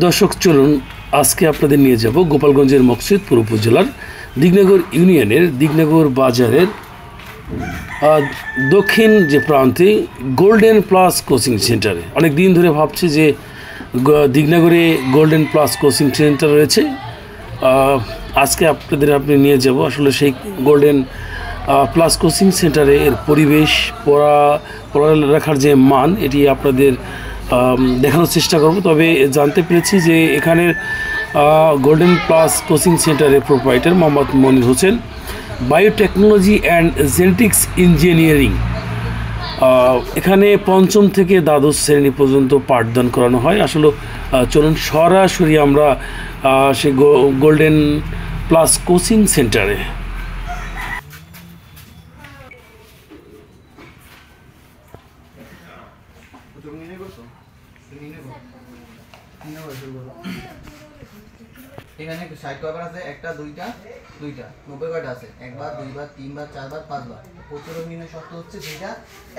দর্শক চলুন আজকে আপনাদের নিয়ে যাব গোপালগঞ্জের মকসুদপুর উপজেলার দিগনগর ইউনিয়নের দিগনগর বাজারের দক্ষিণ যে প্রান্তে গোল্ডেন প্লাস কোচিং সেন্টারে। অনেক দিন ধরে ভাবছি যে দিগনগরে গোল্ডেন প্লাস কোচিং সেন্টার রয়েছে, আজকে আপনি নিয়ে যাব আসলে সেই গোল্ডেন প্লাস কোচিং সেন্টারে এর পরিবেশ, পড়ালেখার যে মান এটি আপনাদের দেখানোর চেষ্টা করব। তবে জানতে পেরেছি যে এখানের গোল্ডেন প্লাস কোচিং সেন্টারের proprietor Mohammad Monir Hossain biotechnology and genetics engineering, এখানে পঞ্চম থেকে দ্বাদশ শ্রেণী পর্যন্ত পাঠদান করানো হয়। আসলে চলুন সরাসরি আমরা সেই গোল্ডেন প্লাস কোচিং সেন্টারে। এখানে 60 কয়বার আছে? একটা দুইটা 90 কয়টা আছে? একবার, দুইবার, তিনবার, চারবার, পাঁচবার। প্রচুর নির্ণয় শর্ত হচ্ছে যেটা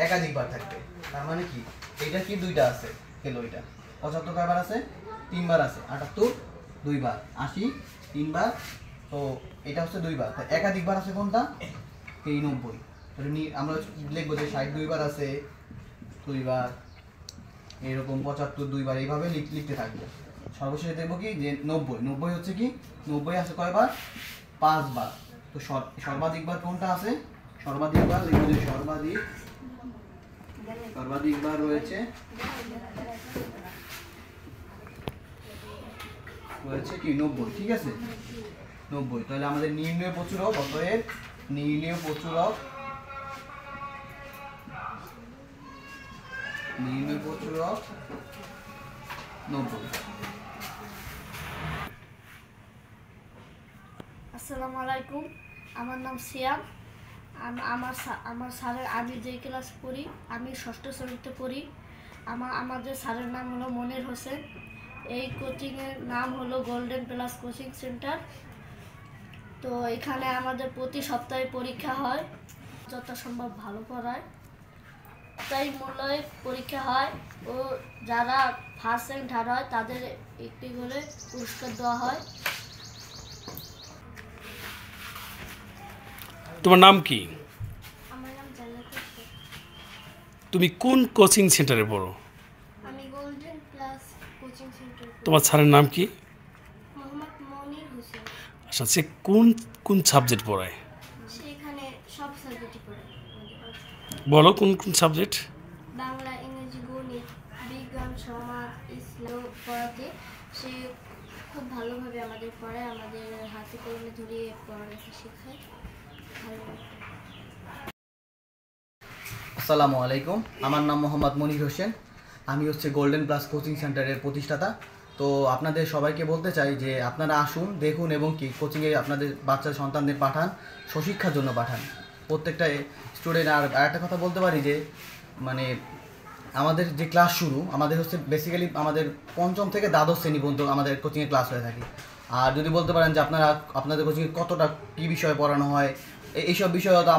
একাধিকবার থাকবে। তার মানে কি এটা কি দুইটা আছে, হলো এটা 75 কয়বার আছে? তিনবার আছে। 78 দুইবার, 80 তিনবার, তো এটা হচ্ছে দুইবার। তো একাধিকবার আছে কোনটা? এই 90। আমরা লিখবো যে 60 দুইবার আছে, দুইবার, এরকম 75 দুইবার, এইভাবে লিখতে থাকবো। সর্বশেষে দেখবো কি যে 90 হচ্ছে কি 90 আছে কয়বার? 5 বার। তো সর্বাধিক বার কোনটা আছে? সর্বাধিক বার লিখবো যে সর্বাধিক বার রয়েছে কি 90। ঠিক আছে, 90। তাহলে আমাদের নির্ণয় প্রচুরক, অতএব নির্ণয় প্রচুরক প্রচুরক 90। আসসালামু আলাইকুম, আমার নাম সিয়াম। আমার স্যারের, আমি যে ক্লাস পড়ি, আমি ষষ্ঠ শ্রেণীতে পড়ি। আমাদের স্যারের নাম হলো মনির হোসেন। এই কোচিংয়ের নাম হলো গোল্ডেন প্লাস কোচিং সেন্টার। তো এখানে আমাদের প্রতি সপ্তাহে পরীক্ষা হয়, যথাসম্ভব ভালো পড়ায়, তাই মূল্যে পরীক্ষা হয়। ও যারা ফার্স্ট সেকেন্ড থার্ড হয় তাদের একটি করে পুরস্কার দেওয়া হয়। তোমার নাম কি? আমার নাম জান্নাত। তুমি কোন কোচিং সেন্টারে পড়ো? আমি গোল্ডেন প্লাস কোচিং সেন্টার। তোমার স্যারের নাম কি? মোহাম্মদ মনির হোসেন। আচ্ছা, সে কোন সাবজেক্ট পড়ায়? সেখানে সব সাবজেক্টই পড়ে। বলো কোন সাবজেক্ট? বাংলা, ইংরেজি, গণিত, বিজ্ঞান, সমাজ, ইসলাম পড়াতে সে খুব ভালোভাবে আমাদের পড়ায়, আমাদের হাতে কলমে ধরিয়ে পড়ালেখা শেখায়। আসসালামু আলাইকুম, আমার নাম মোহাম্মদ মনির হোসেন। আমি হচ্ছে গোল্ডেন প্লাস কোচিং সেন্টারের প্রতিষ্ঠাতা। তো আপনাদের সবাইকে বলতে চাই যে আপনারা আসুন, দেখুন এবং কি কোচিংয়ে আপনাদের বাচ্চা সন্তানদের পাঠান, স্বশিক্ষার জন্য পাঠান প্রত্যেকটা স্টুডেন্ট। আর একটা কথা বলতে পারি যে মানে আমাদের যে ক্লাস শুরু, আমাদের হচ্ছে বেসিক্যালি আমাদের পঞ্চম থেকে দ্বাদশ শ্রেণী পর্যন্ত আমাদের কোচিংয়ে ক্লাস হয়ে থাকে। আর যদি বলতে পারেন যে আপনাদের কোচিংয়ে কতটা কী বিষয়ে পড়ানো হয়, এইসব বিষয় হয়তো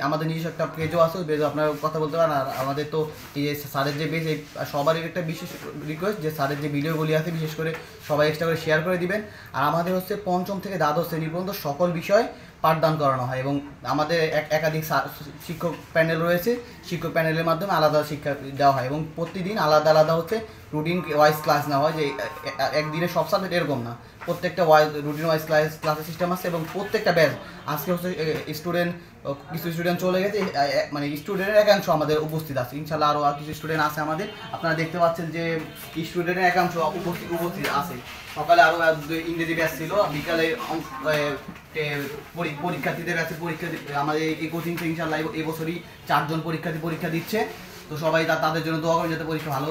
আমাদের নিজস্ব একটা পেজও আছে, ওই পেজও আপনারা কথা বলতে পারেন। আর আমাদের তো এই স্যারের যে পেজ, সবারই একটা বিশেষ রিকোয়েস্ট যে স্যারের যে ভিডিওগুলি আছে বিশেষ করে সবাই এক্সট্রা করে শেয়ার করে দিবেন। আর আমাদের হচ্ছে পঞ্চম থেকে দ্বাদশ শ্রেণী পর্যন্ত সকল বিষয় পাঠদান করানো হয় এবং আমাদের একাধিক শিক্ষক প্যানেল রয়েছে। শিক্ষক প্যানেলের মাধ্যমে আলাদা শিক্ষা দেওয়া হয় এবং প্রতিদিন আলাদা আলাদা হচ্ছে রুটিন ওয়াইজ ক্লাস নেওয়া হয়। যে একদিনে সব সাবজেক্ট এরকম না, প্রত্যেকটা রুটিন ওয়াইজ ক্লাসের সিস্টেম আছে এবং প্রত্যেকটা ব্যাচ আজকে হচ্ছে কিছু স্টুডেন্ট চলে গেছে, মানে স্টুডেন্টের একাংশ আমাদের উপস্থিত আছে। ইনশাল্লাহ আরও কিছু স্টুডেন্ট আছে আমাদের। আপনারা দেখতে পাচ্ছেন যে স্টুডেন্টের একাংশ উপস্থিত আছে। সকালে আরও ইংরেজি ব্যাচ ছিল, বিকালে পরীক্ষার্থীদের আছে পরীক্ষা। আমাদের এই কোচিংটা ইনশাল্লাহ এই বছরই 4 জন পরীক্ষা দিচ্ছে। তো সবাই তাদের জন্য দোয়া করেন যাতে পরীক্ষা ভালো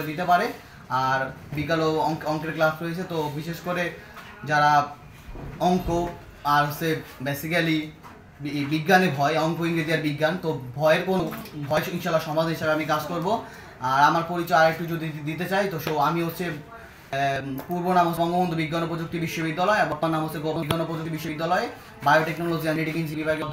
দিতে পারে। আর বিকালও অঙ্কের ক্লাস রয়েছে। তো বিশেষ করে যারা অঙ্ক আর হচ্ছে বেসিক্যালি বিজ্ঞানে ভয়, অঙ্ক, ইংরেজি আর বিজ্ঞান, তো ভয় ইনশাল্লাহ সমাজ হিসাবে আমি কাজ করব। আর আমার পরিচয় আরেকটু যদি দিতে চাই, তো আমি হচ্ছে পূর্ব নাম হচ্ছে বঙ্গবন্ধু বিজ্ঞান ও প্রযুক্তি বিশ্ববিদ্যালয়, বর্তমান নাম হচ্ছে গোপালগঞ্জ বিজ্ঞান ও প্রযুক্তি বিশ্ববিদ্যালয় বায়োটেকনোলজি অ্যান্ড জেনেটিক্স বিভাগে